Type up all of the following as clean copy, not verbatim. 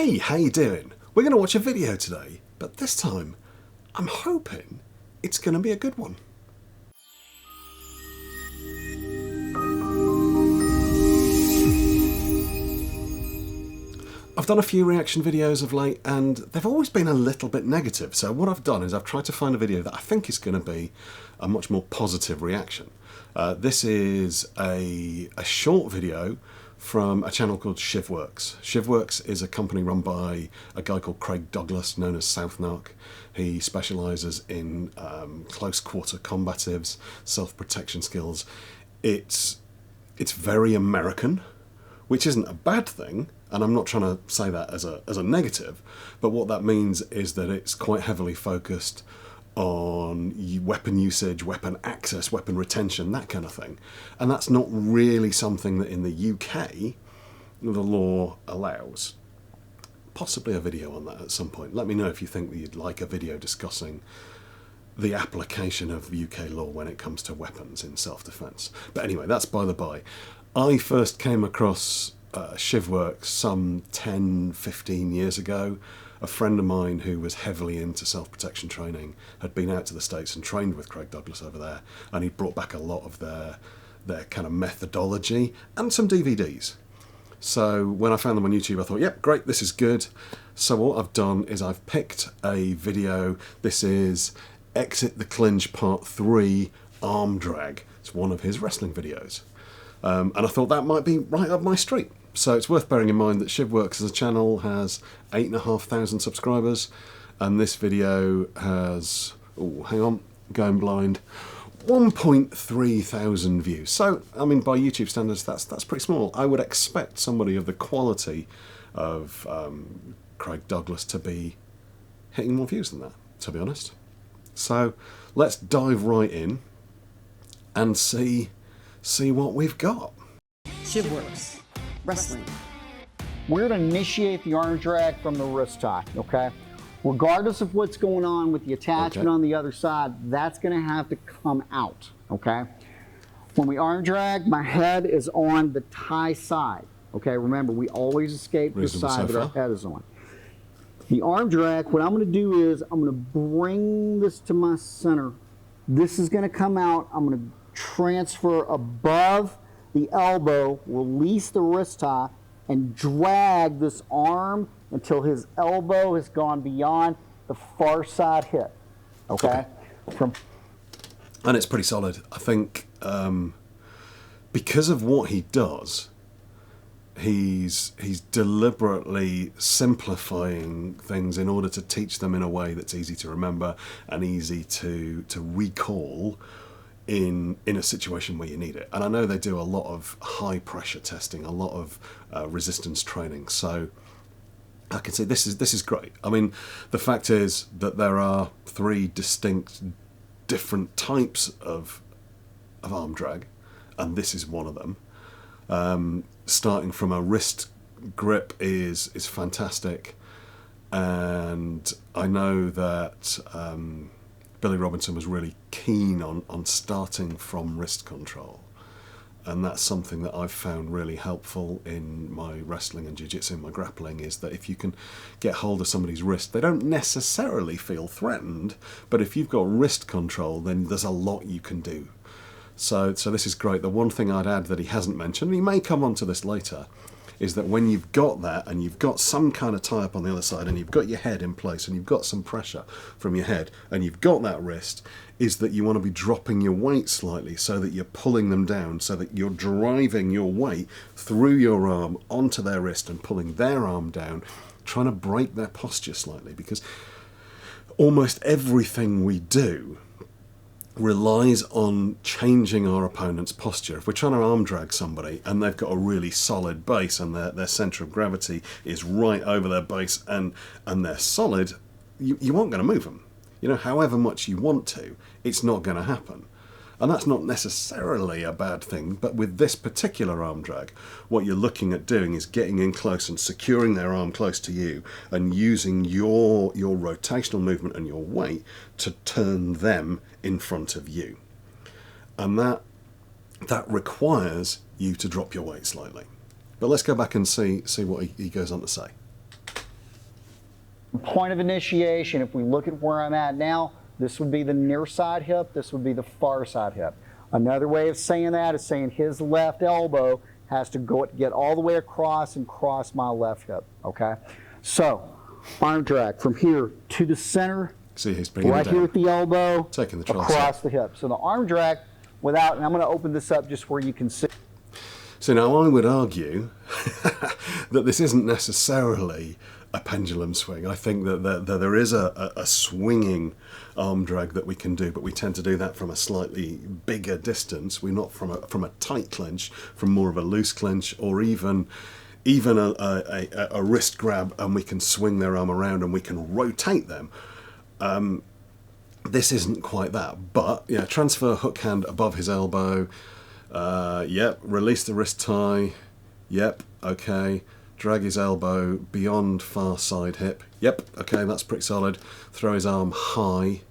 Hey, how you doing? We're going to watch a video today, but this time I'm hoping it's going to be a good one. I've done a few reaction videos of late and they've always been a little bit negative, so what I've done is I've tried to find a video that I think is going to be a much more positive reaction. This is a short video from a channel called Shivworks. Shivworks is a company run by a guy called Craig Douglas, known as Southnarc. He specialises in close quarter combatives, self-protection skills. It's very American, which isn't a bad thing, and I'm not trying to say that as a negative, but what that means is that it's quite heavily focused on weapon usage, weapon access, weapon retention, that kind of thing. And that's not really something that in the UK the law allows. Possibly a video on that at some point. Let me know if you think that you'd like a video discussing the application of UK law when it comes to weapons in self-defense. But anyway, that's by the by. I first came across Shivworks some 10-15 years ago. A friend of mine who was heavily into self-protection training had been out to the States and trained with Craig Douglas over there, and he brought back a lot of their kind of methodology and some DVDs. So when I found them on YouTube, I thought, yep, great, this is good. So what I've done is I've picked a video. This is Exit the Clinch Part 3 Arm Drag. It's one of his wrestling videos. And I thought that might be right up my street. So it's worth bearing in mind that Shivworks as a channel has 8,500 subscribers, and this video has, oh, hang on, going blind, 1.3 thousand views. So, I mean, by YouTube standards, that's pretty small. I would expect somebody of the quality of Craig Douglas to be hitting more views than that, to be honest. So let's dive right in and see what we've got. Shivworks, wrestling. We're going to initiate the arm drag from the wrist tie, okay? Regardless of what's going on with the attachment on the other side, that's going to have to come out, okay? When we arm drag, my head is on the tie side, okay? Remember, we always escape the side that our head is on. The arm drag, what I'm going to do is I'm going to bring this to my center. This is going to come out. I'm going to transfer above the elbow, release the wrist tie, and drag this arm until his elbow has gone beyond the far side hip. Okay? And it's pretty solid. I think because of what he does, he's deliberately simplifying things in order to teach them in a way that's easy to remember and easy to recall in a situation where you need it. And I know they do a lot of high pressure testing, a lot of resistance training, so I can say this is great. I mean, the fact is that there are 3 distinct different types of arm drag, and this is one of them. Starting from a wrist grip is fantastic, and I know that Billy Robinson was really keen on starting from wrist control, and that's something that I've found really helpful in my wrestling and jiu-jitsu, my grappling, is that if you can get hold of somebody's wrist, they don't necessarily feel threatened, but if you've got wrist control, then there's a lot you can do. So this is great. The one thing I'd add that he hasn't mentioned, and he may come on to this later, is that when you've got that and you've got some kind of tie-up on the other side and you've got your head in place and you've got some pressure from your head and you've got that wrist, is that you want to be dropping your weight slightly so that you're pulling them down, so that you're driving your weight through your arm onto their wrist and pulling their arm down, trying to break their posture slightly, because almost everything we do relies on changing our opponent's posture. If we're trying to arm drag somebody and they've got a really solid base and their centre of gravity is right over their base and they're solid, you aren't going to move them. You know, however much you want to, it's not going to happen. And that's not necessarily a bad thing, but with this particular arm drag, what you're looking at doing is getting in close and securing their arm close to you and using your rotational movement and your weight to turn them in front of you. And that requires you to drop your weight slightly. But let's go back and see what he goes on to say. Point of initiation, if we look at where I'm at now, this would be the near side hip, this would be the far side hip. Another way of saying that is saying his left elbow has to get all the way across and cross my left hip, okay? So, arm drag from here to the center, see, he's bringing right it down. here at the elbow, Taking the across the hip. So the arm drag without, and I'm going to open this up just where you can see. So now I would argue that this isn't necessarily a pendulum swing. I think that there is a swinging arm drag that we can do, but we tend to do that from a slightly bigger distance. We're not from a tight clinch, from more of a loose clinch, or even a wrist grab, and we can swing their arm around and we can rotate them. This isn't quite that, but yeah, transfer hook hand above his elbow. Yep, release the wrist tie. Yep, okay. Drag his elbow beyond far side hip. Yep, okay, that's pretty solid. Throw his arm high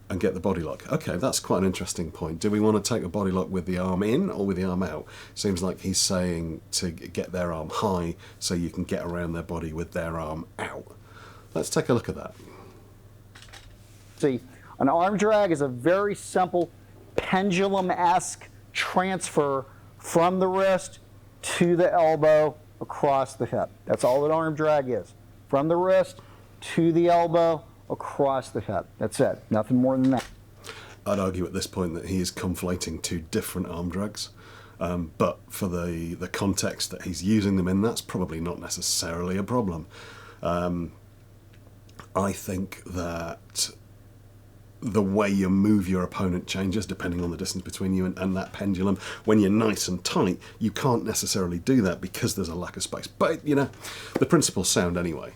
and get the body lock. Okay, that's quite an interesting point. Do we want to take a body lock with the arm in or with the arm out? Seems like he's saying to get their arm high so you can get around their body with their arm out. Let's take a look at that. See, an arm drag is a very simple pendulum-esque transfer from the wrist to the elbow across the hip. That's all an arm drag is. From the wrist to the elbow across the hip. That's it. Nothing more than that. I'd argue at this point that he is conflating two different arm drags. But for the context that he's using them in, that's probably not necessarily a problem. I think that the way you move your opponent changes depending on the distance between you and that pendulum. When you're nice and tight, you can't necessarily do that because there's a lack of space. But, you know, the principle's sound anyway.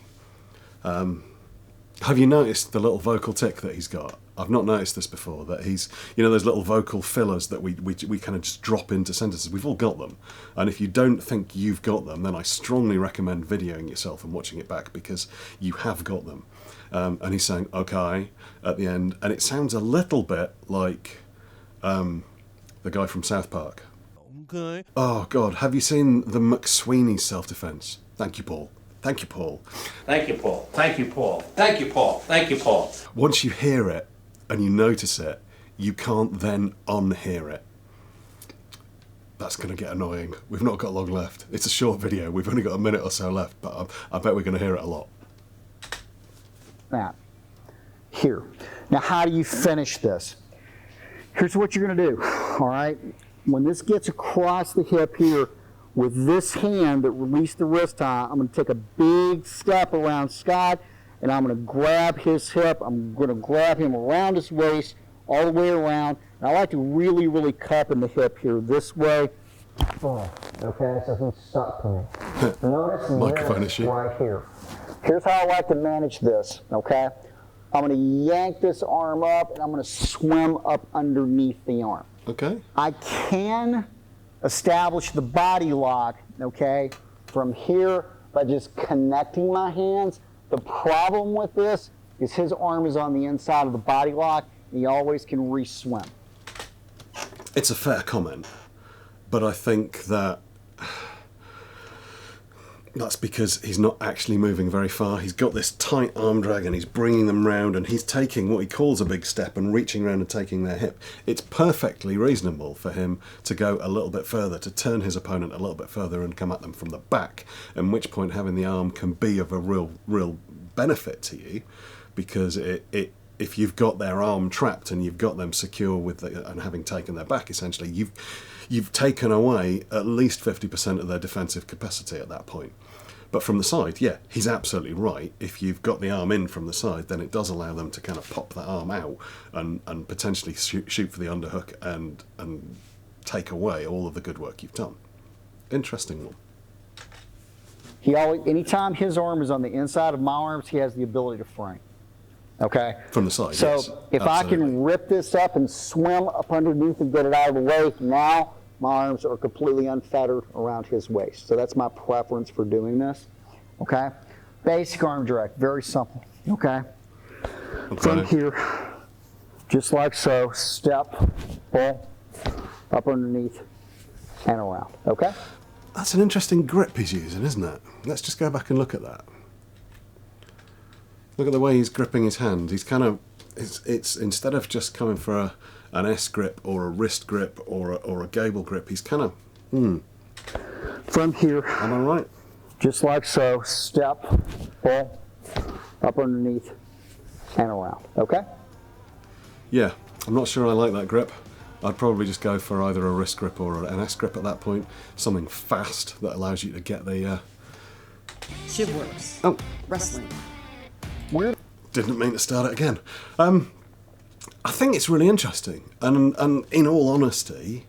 Have you noticed the little vocal tick that he's got? I've not noticed this before, that he's, you know, those little vocal fillers that we kind of just drop into sentences. We've all got them. And if you don't think you've got them, then I strongly recommend videoing yourself and watching it back, because you have got them. And he's saying, okay, at the end. And it sounds a little bit like the guy from South Park. Okay. Oh, God. Have you seen the McSweeney self-defense? Thank you, Paul. Thank you, Paul. Thank you, Paul. Thank you, Paul. Thank you, Paul. Thank you, Paul. Once you hear it and you notice it, you can't then unhear it. That's going to get annoying. We've not got long left. It's a short video. We've only got a minute or so left, but I bet we're going to hear it a lot. That. Here. Now, how do you finish this? Here's what you're going to do, all right? When this gets across the hip here, with this hand that released the wrist tie, I'm going to take a big step around Scott, and I'm going to grab his hip. I'm going to grab him around his waist, all the way around. And I like to really, really cup in the hip here this way. Oh, okay, so he's stuck to me. Notice Microphone this issue. right here. Here's how I like to manage this, okay? I'm going to yank this arm up, and I'm going to swim up underneath the arm. Okay. I can establish the body lock, okay, from here by just connecting my hands. The problem with this is his arm is on the inside of the body lock, and he always can re-swim. It's a fair comment, but I think that that's because he's not actually moving very far. He's got this tight arm drag and he's bringing them round, and he's taking what he calls a big step and reaching round and taking their hip. It's perfectly reasonable for him to go a little bit further, to turn his opponent a little bit further and come at them from the back, at which point having the arm can be of a real benefit to you, because if you've got their arm trapped and you've got them secure with and having taken their back, essentially, you've taken away at least 50% of their defensive capacity at that point. But from the side, yeah, he's absolutely right. If you've got the arm in from the side, then it does allow them to kind of pop that arm out and potentially shoot for the underhook and take away all of the good work you've done. Interesting one. Anytime his arm is on the inside of my arms, he has the ability to frame. Okay? From the side, so yes. If absolutely. I can rip this up and swim up underneath and get it out of the way, now my arms are completely unfettered around his waist. So that's my preference for doing this. Okay? Basic arm drag, very simple. Okay? From here, just like so, step, pull, up underneath, and around. Okay? That's an interesting grip he's using, isn't it? Let's just go back and look at that. Look at the way he's gripping his hand. He's kind of, it's instead of just coming for an S grip or a wrist grip or a gable grip, he's kind of, From here, am I right? just like so, step, pull, up underneath, and around, okay? Yeah, I'm not sure I like that grip. I'd probably just go for either a wrist grip or an S grip at that point. Something fast that allows you to get the... Shivworks. Oh, Wrestling. Weird. didn't mean to start it again. I think it's really interesting. And in all honesty,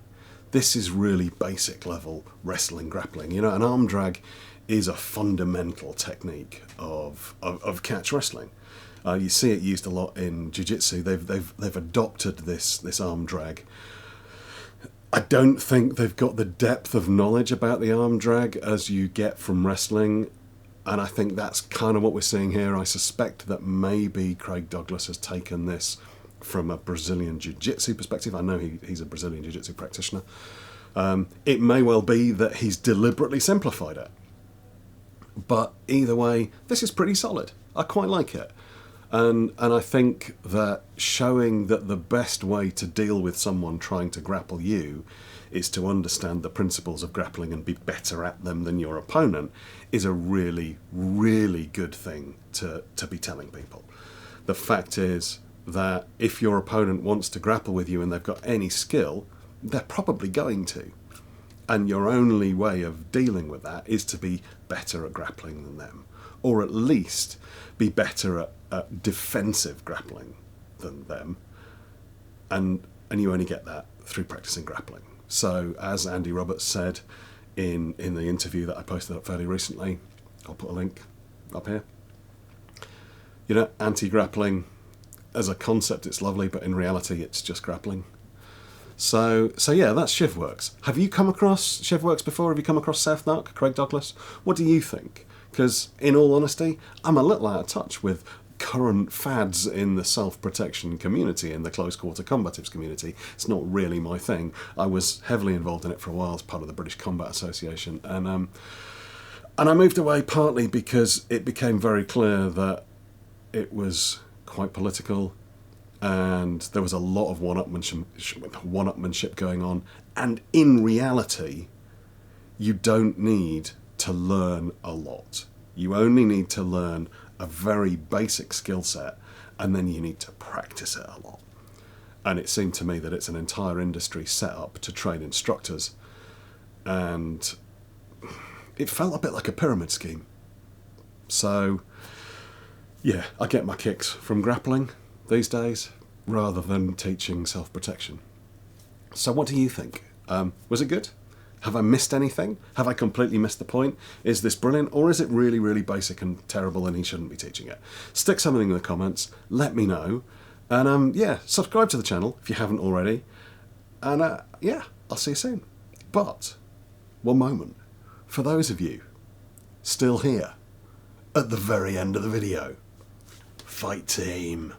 this is really basic level wrestling grappling. You know, an arm drag is a fundamental technique of catch wrestling. You see it used a lot in jiu-jitsu. They've adopted this arm drag. I don't think they've got the depth of knowledge about the arm drag as you get from wrestling, and I think that's kind of what we're seeing here. I suspect that maybe Craig Douglas has taken this from a Brazilian jiu-jitsu perspective. I know he's a Brazilian jiu-jitsu practitioner. It may well be that he's deliberately simplified it. But either way, this is pretty solid. I quite like it. And I think that showing that the best way to deal with someone trying to grapple you is to understand the principles of grappling and be better at them than your opponent is a really, really good thing to be telling people. The fact is that if your opponent wants to grapple with you and they've got any skill, they're probably going to. And your only way of dealing with that is to be better at grappling than them, or at least be better at defensive grappling than them, and you only get that through practicing grappling. So as Andy Roberts said in the interview that I posted up fairly recently, I'll put a link up here, you know, anti-grappling as a concept it's lovely, but in reality it's just grappling. So yeah, that's Shivworks. Have you come across Shivworks before? Have you come across Southnarc, Craig Douglas? What do you think? Because in all honesty, I'm a little out of touch with current fads in the self-protection community, in the close-quarter combatives community. It's not really my thing. I was heavily involved in it for a while as part of the British Combat Association, and I moved away partly because it became very clear that it was quite political, and there was a lot of one-upmanship going on, and in reality, you don't need to learn a lot. You only need to learn a very basic skill set, and then you need to practice it a lot. And it seemed to me that it's an entire industry set up to train instructors, and it felt a bit like a pyramid scheme. So yeah, I get my kicks from grappling these days rather than teaching self-protection. So what do you think? Was it good? Have I missed anything? Have I completely missed the point? Is this brilliant, or is it really, really basic and terrible and he shouldn't be teaching it? Stick something in the comments, let me know, and yeah, subscribe to the channel if you haven't already, and yeah, I'll see you soon. But one moment, for those of you still here at the very end of the video, fight team.